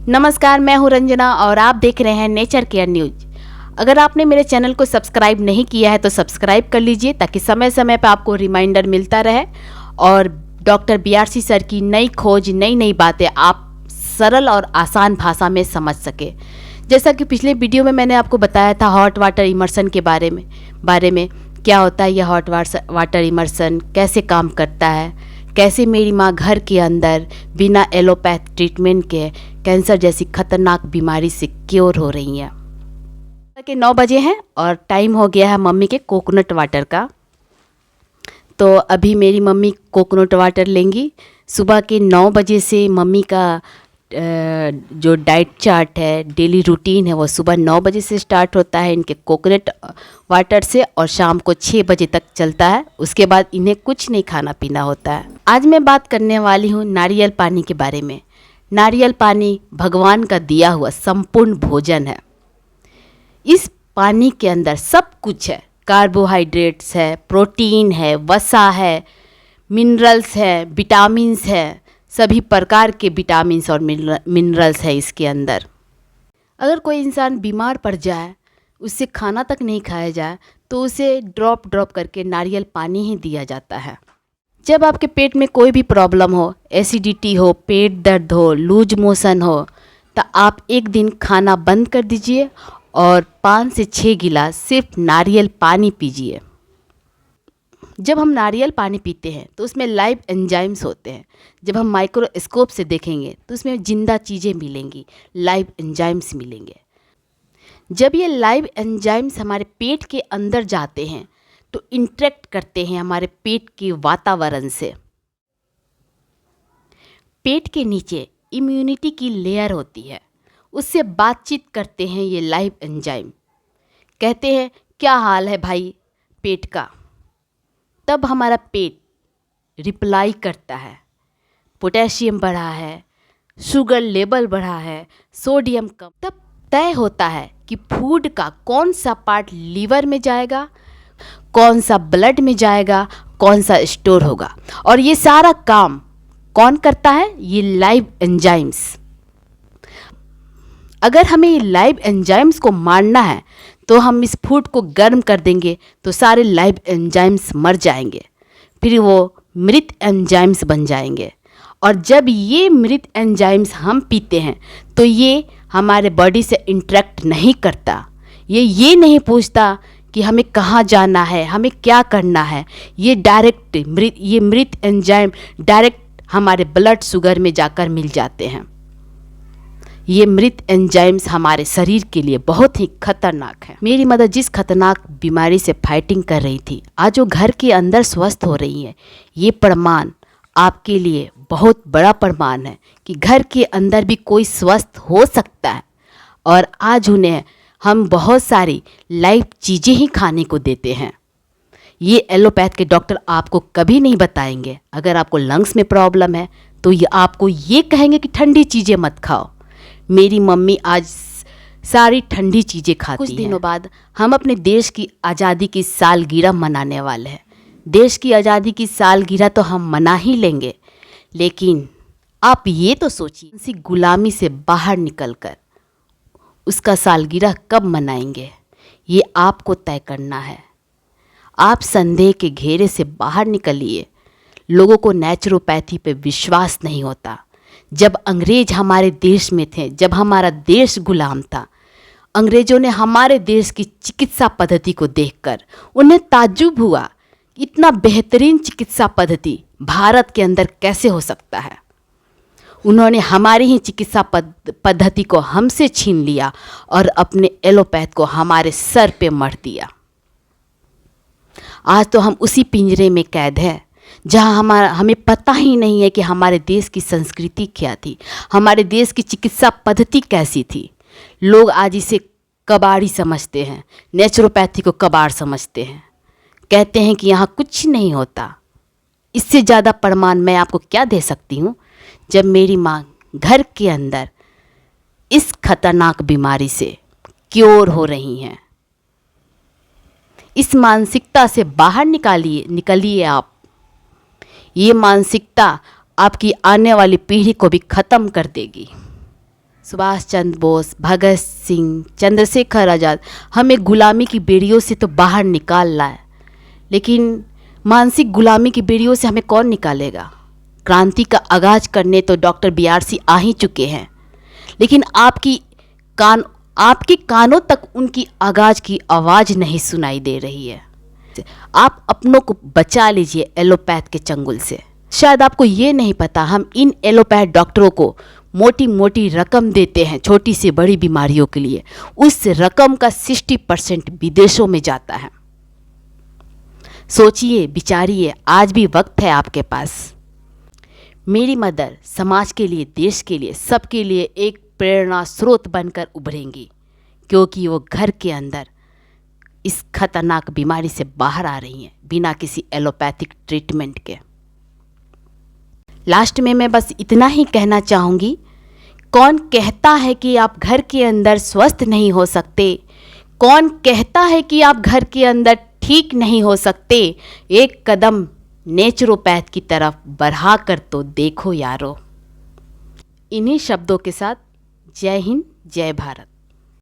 नमस्कार, मैं हूं रंजना और आप देख रहे हैं नेचर केयर न्यूज। अगर आपने मेरे चैनल को सब्सक्राइब नहीं किया है तो सब्सक्राइब कर लीजिए ताकि समय समय पर आपको रिमाइंडर मिलता रहे और डॉक्टर बीआरसी सर की नई खोज, नई नई बातें आप सरल और आसान भाषा में समझ सके। जैसा कि पिछले वीडियो में मैंने आपको बताया था हॉट वाटर इमर्शन के बारे में क्या होता है यह हॉट वाटर इमर्शन, कैसे काम करता है, कैसे मेरी माँ घर के अंदर बिना एलोपैथ ट्रीटमेंट के कैंसर जैसी खतरनाक बीमारी से क्योर हो रही हैं। के 9 बजे हैं और टाइम हो गया है मम्मी के कोकोनट वाटर का। तो अभी मेरी मम्मी कोकोनट वाटर लेंगी। सुबह के 9 बजे से मम्मी का जो डाइट चार्ट है, डेली रूटीन है, वो सुबह 9 बजे से स्टार्ट होता है इनके कोकोनट वाटर से और शाम को 6 बजे तक चलता है। उसके बाद इन्हें कुछ नहीं खाना पीना होता है। आज मैं बात करने वाली हूँ नारियल पानी के बारे में। नारियल पानी भगवान का दिया हुआ संपूर्ण भोजन है। इस पानी के अंदर सब कुछ है, कार्बोहाइड्रेट्स है, प्रोटीन है, वसा है, मिनरल्स है, विटामिन्स है, सभी प्रकार के विटामिन्स और मिनरल्स है इसके अंदर। अगर कोई इंसान बीमार पड़ जाए, उससे खाना तक नहीं खाया जाए तो उसे ड्रॉप करके नारियल पानी ही दिया जाता है। जब आपके पेट में कोई भी प्रॉब्लम हो, एसिडिटी हो, पेट दर्द हो, लूज मोशन हो, तो आप एक दिन खाना बंद कर दीजिए और 5 से 6 गिलास सिर्फ नारियल पानी पीजिए। जब हम नारियल पानी पीते हैं तो उसमें लाइव एंजाइम्स होते हैं। जब हम माइक्रोस्कोप से देखेंगे तो उसमें जिंदा चीज़ें मिलेंगी, लाइव एंजाइम्स मिलेंगे। जब ये लाइव एंजाइम्स हमारे पेट के अंदर जाते हैं तो इंटरेक्ट करते हैं हमारे पेट के वातावरण से। पेट के नीचे इम्यूनिटी की लेयर होती है, उससे बातचीत करते हैं ये लाइव एंजाइम। कहते हैं क्या हाल है भाई पेट का, तब हमारा पेट रिप्लाई करता है पोटेशियम बढ़ा है, शुगर लेवल बढ़ा है, सोडियम कम। तब तय होता है कि फूड का कौन सा पार्ट लीवर में जाएगा, कौन सा ब्लड में जाएगा, कौन सा स्टोर होगा। और ये सारा काम कौन करता है? ये लाइव एंजाइम्स। अगर हमें ये लाइव एंजाइम्स को मारना है तो हम इस फूड को गर्म कर देंगे तो सारे लाइव एंजाइम्स मर जाएंगे, फिर वो मृत एंजाइम्स बन जाएंगे। और जब ये मृत एंजाइम्स हम पीते हैं तो ये हमारे बॉडी से इंटरेक्ट नहीं करता। ये नहीं पूछता कि हमें कहाँ जाना है, हमें क्या करना है। ये मृत एंजाइम डायरेक्ट हमारे ब्लड शुगर में जाकर मिल जाते हैं। ये मृत एंजाइम्स हमारे शरीर के लिए बहुत ही खतरनाक है। मेरी मदर जिस खतरनाक बीमारी से फाइटिंग कर रही थी, आज वो घर के अंदर स्वस्थ हो रही है। ये प्रमाण आपके लिए बहुत बड़ा प्रमाण है कि घर के अंदर भी कोई स्वस्थ हो सकता है। और आज उन्हें हम बहुत सारी लाइव चीज़ें ही खाने को देते हैं। ये एलोपैथ के डॉक्टर आपको कभी नहीं बताएंगे। अगर आपको लंग्स में प्रॉब्लम है तो ये आपको ये कहेंगे कि ठंडी चीज़ें मत खाओ। मेरी मम्मी आज सारी ठंडी चीज़ें खाती हैं। कुछ दिनों बाद हम अपने देश की आज़ादी की सालगिरह मनाने वाले हैं। देश की आज़ादी की सालगिरह तो हम मना ही लेंगे, लेकिन आप ये तो सोचिए इसी गुलामी से बाहर निकलकर उसका सालगिरह कब मनाएंगे, ये आपको तय करना है। आप संदेह के घेरे से बाहर निकलिए। लोगों को नेचुरोपैथी पे विश्वास नहीं होता। जब अंग्रेज हमारे देश में थे, जब हमारा देश गुलाम था, अंग्रेजों ने हमारे देश की चिकित्सा पद्धति को देखकर उन्हें ताज्जुब हुआ, इतना बेहतरीन चिकित्सा पद्धति भारत के अंदर कैसे हो सकता है। उन्होंने हमारी ही चिकित्सा पद्धति को हमसे छीन लिया और अपने एलोपैथ को हमारे सर पे मढ़ दिया। आज तो हम उसी पिंजरे में कैद हैं जहाँ हमें पता ही नहीं है कि हमारे देश की संस्कृति क्या थी, हमारे देश की चिकित्सा पद्धति कैसी थी। लोग आज इसे कबाड़ी समझते हैं, नेचुरोपैथी को कबाड़ समझते हैं, कहते हैं कि यहाँ कुछ नहीं होता। इससे ज़्यादा प्रमाण मैं आपको क्या दे सकती हूँ। जब मेरी माँ घर के अंदर इस खतरनाक बीमारी से क्योर हो रही हैं, इस मानसिकता से बाहर निकलिए आप। ये मानसिकता आपकी आने वाली पीढ़ी को भी ख़त्म कर देगी। सुभाष चंद्र बोस, भगत सिंह, चंद्रशेखर आज़ाद हमें गुलामी की बेड़ियों से तो बाहर निकाल लाए, लेकिन मानसिक गुलामी की बेड़ियों से हमें कौन निकालेगा। क्रांति का आगाज करने तो डॉक्टर BRC आ ही चुके हैं, लेकिन आपके कानों तक उनकी आगाज की आवाज़ नहीं सुनाई दे रही है। आप अपनों को बचा लीजिए एलोपैथ के चंगुल से। शायद आपको ये नहीं पता, हम इन एलोपैथ डॉक्टरों को मोटी मोटी रकम देते हैं छोटी से बड़ी बीमारियों के लिए। उस रकम का 60% विदेशों में जाता है। सोचिए, विचारिए, आज भी वक्त है आपके पास। मेरी मदर समाज के लिए, देश के लिए, सबके लिए एक प्रेरणा स्रोत बनकर उभरेंगी, क्योंकि वो घर के अंदर इस खतरनाक बीमारी से बाहर आ रही हैं बिना किसी एलोपैथिक ट्रीटमेंट के। लास्ट में मैं बस इतना ही कहना चाहूँगी, कौन कहता है कि आप घर के अंदर स्वस्थ नहीं हो सकते? कौन कहता है कि आप घर के अंदर ठीक नहीं हो सकते? एक कदम नेचुरोपैथ की तरफ बढ़ा कर तो देखो यारो। इन्हीं शब्दों के साथ जय हिंद, जय भारत।